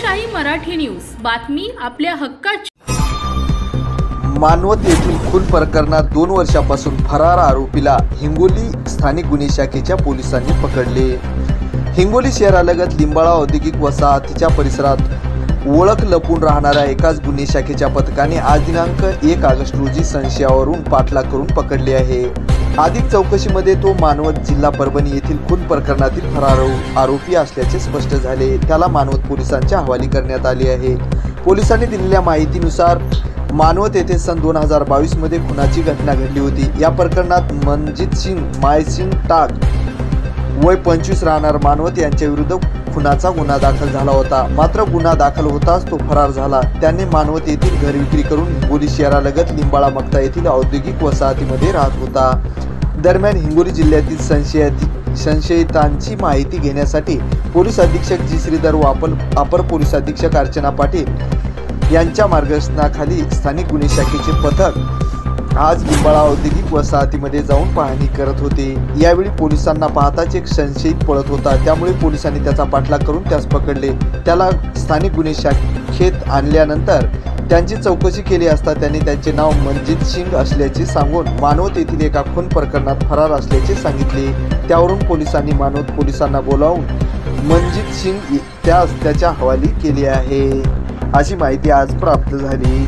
लोकशाही मराठी न्यूज, बातमी आपल्या हक्काची। मानवत येथील खून प्रकरणात 2 वर्षापासून फरार आरोपीला हिंगोली स्थानिक गुन्हे शाखेच्या पोलिसांनी पकडले। हिंगोली शहरालगत लिंबाळा औद्योगिक वसाहतीच्या परिसरात ओळख लपून राहणाऱ्या एकाच गुन्हे शाखेच्या पथकाने आज दिनांक 1 ऑगस्ट रोजी संशयावरून पाठलाग करून पकडले आहे। अधिक चौकशीमध्ये तो मानवत जिल्हा परभणी येथील खून प्रकरणातील फरार आरोपी असल्याचे स्पष्ट झाले। त्याला मानवत पोलिसांच्या हवाली करण्यात आले आहे। पोलिसांनी दिलेल्या माहितीनुसार मानवत येथे सन 2022 मध्ये खुनाची घटना घडली होती। या प्रकरणात मनजित सिंग मायसिंग टाक वय 25 राहणार मानवत यांच्या विरुद्ध खुनाचा गुन्हा दाखल झाला होता। मात्र गुन्हा दाखल होताच तो फरार झाला। त्याने मानवत येथील घर विक्री करून हिंगोली शहरालगत लिंबाळा मक्ता येथील औद्योगिक वसाहतीमध्ये राहत होता। दरम्यान हिंगोली जिल्ह्यातील संशयितांची माहिती घेण्यासाठी पोलीस अधीक्षक जी श्रीधर वापल, अपर पोलीस अधीक्षक अर्चना पाटील यांच्या मार्गदर्शनाखाली स्थानिक गुन्हे शाखेचे पथक आज लिंबाळा औद्योगिक वसाहतीमध्ये जाऊन पाहणी करत होते। यावेळी पोलिसांना पाहताच एक संशयित पळत होता, त्यामुळे पोलिसांनी त्याचा पाठलाग करून त्यास पकडले। त्याला स्थानिक गुन्हे शाखेत आणल्यानंतर त्यांची चौकशी केली असता त्यांनी त्यांचे नाव मनजित सिंग असल्याचे सांगून मानवत येथील एका खून प्रकरणात फरार असल्याचे सांगितले। त्यावरून पोलिसांनी मानवत पोलिसांना बोलावून मनजित सिंग त्याच्या हवाली केली आहे, अशी माहिती आज प्राप्त झाली।